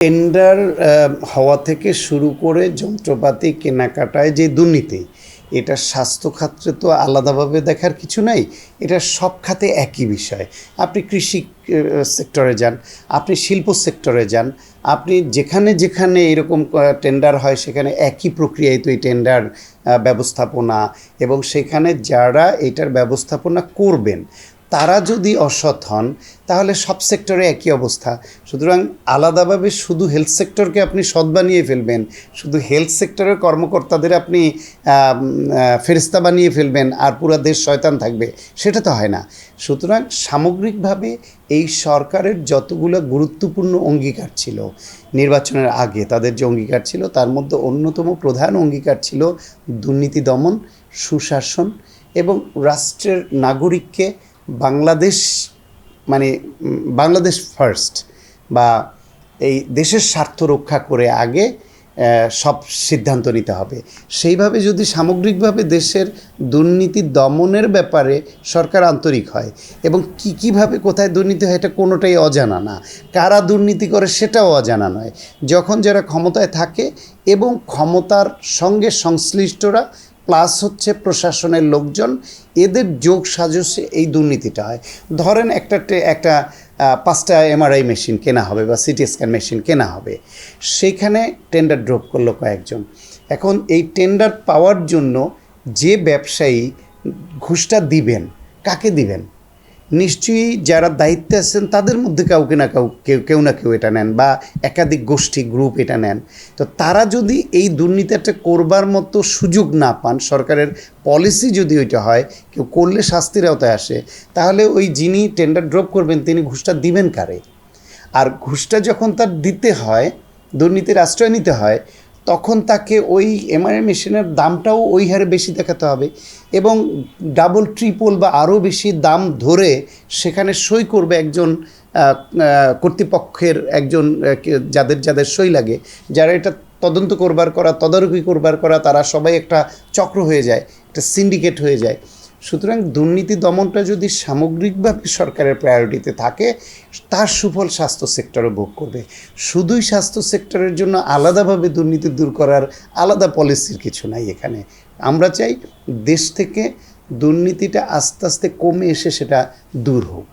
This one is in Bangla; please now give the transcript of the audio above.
টেন্ডার হওয়া থেকে শুরু করে যন্ত্রপাতি কেনাকাটায় যে দুর্নীতি, এটা স্বাস্থ্য খাতে তো আলাদাভাবে দেখার কিছু নাই। এটা সব খাতে একই বিষয়। আপনি কৃষি সেক্টরে যান, আপনি শিল্প সেক্টরে যান, আপনি যেখানে যেখানে এরকম টেন্ডার হয় সেখানে একই প্রক্রিয়ায় তো এই টেন্ডার ব্যবস্থাপনা, এবং সেখানে যারা এটার ব্যবস্থাপনা করবেন তারা যদি অসৎ হন তাহলে সব সেক্টরে একই অবস্থা। সুতরাং আলাদাভাবে শুধু হেলথ সেক্টরকে আপনি সৎ বানিয়ে ফেলবেন, শুধু হেলথ সেক্টরের কর্মকর্তাদের আপনি ফেরেশতা বানিয়ে ফেলবেন আর পুরো দেশ শয়তান থাকবে, সেটা তো হয় না। সুতরাং সামগ্রিকভাবে এই সরকারের যতগুলো গুরুত্বপূর্ণ অঙ্গীকার ছিল নির্বাচনের আগে, তাদের যে অঙ্গীকার ছিল তার মধ্যে অন্যতম প্রধান অঙ্গীকার ছিল দুর্নীতি দমন, সুশাসন এবং রাষ্ট্রের নাগরিককে বাংলাদেশ মানে বাংলাদেশ ফার্স্ট, বা এই দেশের স্বার্থ রক্ষা করে আগে সব সিদ্ধান্ত নিতে হবে। সেইভাবে যদি সামগ্রিকভাবে দেশের দুর্নীতি দমনের ব্যাপারে সরকার আন্তরিক হয় এবং কীভাবে কোথায় দুর্নীতি হয় এটা কোনোটাই অজানা না, কারা দুর্নীতি করে সেটাও অজানা নয়, যখন যারা ক্ষমতায় থাকে এবং ক্ষমতার সঙ্গে সংশ্লিষ্টরা প্লাস হচ্ছে প্রশাসনের লোকজন, এদের যোগ সাজসে এই দুর্নীতিটা হয়। ধরেন একটা 5টা এমআরআই মেশিন কেনা হবে বা সিটি স্ক্যান মেশিন কেনা হবে, সেইখানে টেন্ডার ড্রপ করলো কয়েকজন। এখন এই টেন্ডার পাওয়ার জন্য যে ব্যবসায়ী ঘুষটা দিবেন, কাকে দিবেন? নিশ্চয়ই যারা দায়িত্বে আছেন তাদের মধ্যে কাউকে না কেউ না কেউ এটা নেন, বা একাধিক গোষ্ঠী গ্রুপ এটা নেন। তো তারা যদি এই দুর্নীতিটা করবার মতো সুযোগ না পান, সরকারের পলিসি যদি ওইটা হয় কেউ করলে শাস্তির আওতায় আসে, তাহলে ওই যিনি টেন্ডার ড্রপ করবেন তিনি ঘুষটা দিবেন কারে? আর ঘুষটা যখন তার দিতে হয়, দুর্নীতির আশ্রয় নিতে হয়, তখন তাকে ওই এমআরআই মেশিনের দামটাও ওই হারে বেশি দেখাতে হবে এবং ডাবল ট্রিপল বা আরও বেশি দাম ধরে সেখানে সই করবে একজন কর্তৃপক্ষের একজন, যাদের সই লাগে, যারা এটা তদন্ত তদারকি করবার করা, তারা সবাই একটা চক্র হয়ে যায়, একটা সিন্ডিকেট হয়ে যায়। সুতরাং দুর্নীতি দমনটা যদি সামগ্রিকভাবে সরকারের প্রায়োরিটিতে থাকে, তার সুফল স্বাস্থ্য সেক্টরে ভোগ করবে। শুধুই স্বাস্থ্য সেক্টরের জন্য আলাদাভাবে দুর্নীতি দূর করার আলাদা পলিসির কিছু নাই এখানে। আমরা চাই দেশ থেকে দুর্নীতিটা আস্তে আস্তে কমে এসে সেটা দূর হোক।